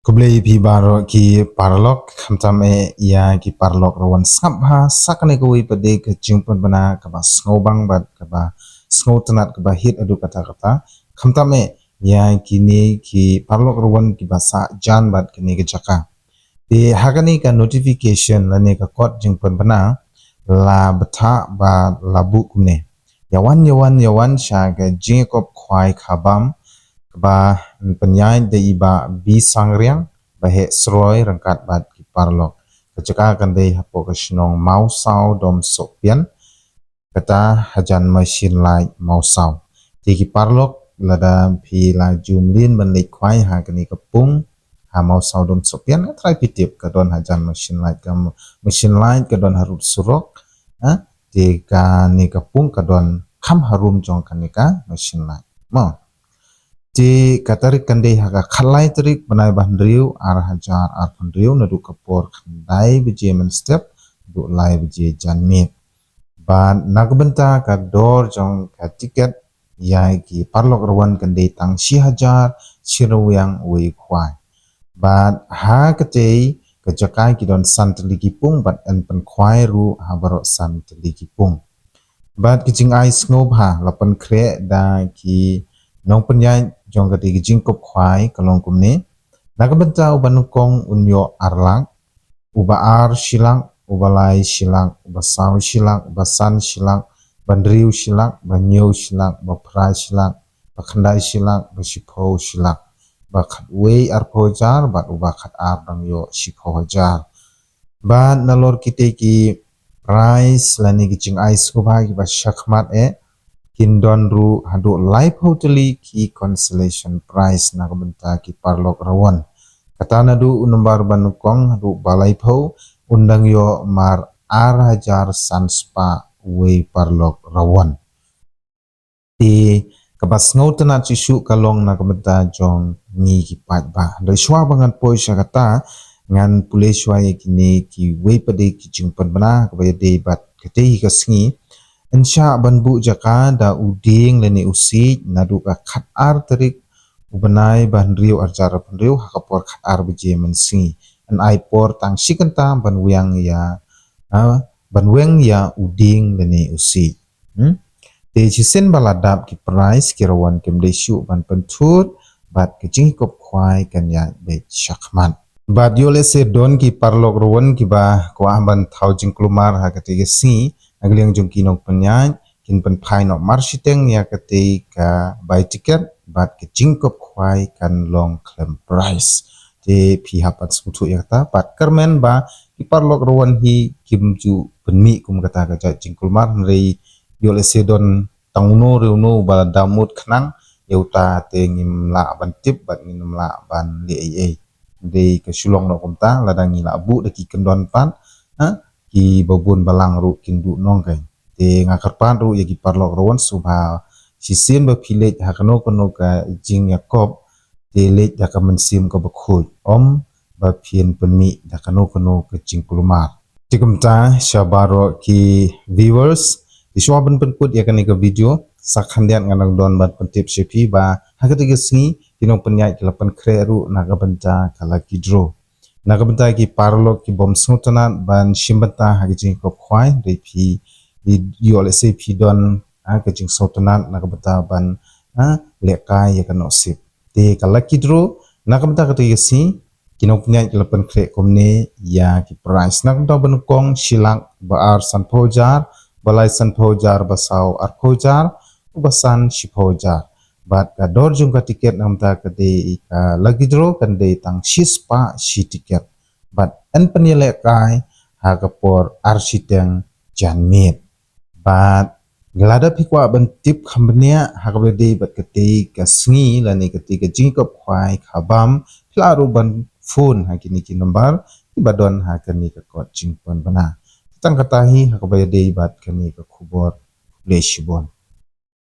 Kublai pi baro ki parlok khamtame ya ki parlok rawan skabha sakane kui pade ke jingpon bana kaba snobang bat kaba snotenat kaba hit adu kata khamtame ya kini ki parlok rawan ki basa jan bat kini ke jaka di hagani ka notification lane ka kot jingpon bana la bata ba labu kumne yawan sha ke jingkop khwai khabam ba penyai de iba bi sangriang bahe sroi rangkat bat ki parlok keceka kan de hapo ke snong mau sau dom sopian kata hajan machine light mau sau ti ki parlok lada pi la jumlin menlik kwai ha kini kepung ha mau sau dom sopian trai pitip ke don hajan machine light ke don harut surok ha ti ka ni kepung ke don kham harum jong kanika machine light mo di katarik kandai haga khalai terik banai bandriu ar hajar ar bandriu nadu kapor kandai biji men step du lai biji janmit ban nagbenta ka dor jong ka tiket yai ki parlok rawan kandai tang si hajar sirawang wi khwai ban ha katei ka jakai ki don san teliki pung bat en pen khwai ru habarok san teliki pung bat kijing ai snob ha lapan kre da ki nong penyai jong kati jingkop khwai kalong kumni nakabenta ubanukong unyo arlang uba ar silang ubalai silang uba saw silang uba san silang bandriu silang banyo silang baprai silang bakhandai silang basipo silang bakat wei arpojar bat uba khat ar dang yo sipo hajar ban nalor kite ki price lani kijing ais kubha ki ba shakmat kindon ru hadu life hoteli ki consolation prize nakabenta ki parlok rawan katana du unumbar banukong hadu balai pho undang yo mar ar hajar sanspa we parlok rawan ti kabas ngotena chisu kalong nakabenta jong ni ki pat ba do shwa bangan poi kata ngan pule shwa kini ki we pade ki jingpan bana kabaya de bat kete ka sngi insya banbu jaka da uding leni usik nadu ka khat ar terik ubanai bandriu arjar bandriu hakapor khat ar bije mensi an aipor tang sikenta banweng ya uding leni usik te chisen baladap ki price ki rawan kemde shu ban pentut bat kijing kop khwai kan ya be shakman bat yole se don ki parlok rawan ki ba kwa ban thaujing klumar ha kete si agliang jong kinong penyai kin pen phai no marsiteng ya ketika buy ticket bat ke jingkop khwai kan long claim price te phi hapat sutu ya kata pat kermen ba ki parlok rawan hi kimju penmi kum kata ka jingkul mar rei yole sedon tangno reuno bala damut khnang yauta te ngim la ban tip bat ngim la ban le ai de ke sulong no kumta ladang ngila bu de ki kendon pan ki babun balang ru kindu nong kai te ngakar pan ru ya ki parlok rawan subha sisin ba philet hakano kono ka jing yakob te let da ka mensim ka bakhoj om ba phien penmi da kano kono ka jing kulumar tikumta shabaro ki viewers iswa ban penput ya kan ka video sakhandian nganang don ban pentip sepi ba hakati ka sngi kinong penyai kilapan kreru naga benta kala kidro nakabenta ki parlok ki bom snutanat ban shimbata hagijing kop khwai repi di yole se pi don hagijing snutanat nakabenta ban lekai ya kan osip te kalaki dro nakabenta kati si kinong punya lapan krek komne ya ki price nakabenta banukong silang baar san pojar balai san pojar basau ar pojar ubasan shipojar bat ka dor jung ka tiket namta ka de ka lagi dro kan de tang shispa shi tiket bat en penile kai ha kapor arsiteng janmit bat glada pikwa bentip khambnia ha ka de bat kete ka sngi lani kete ka jingkop khwai khabam klaru ban phone ha kini ki number badon ha kani ka kot jingpon bana tang katahi ha ka de bat kani ka khubor le shibon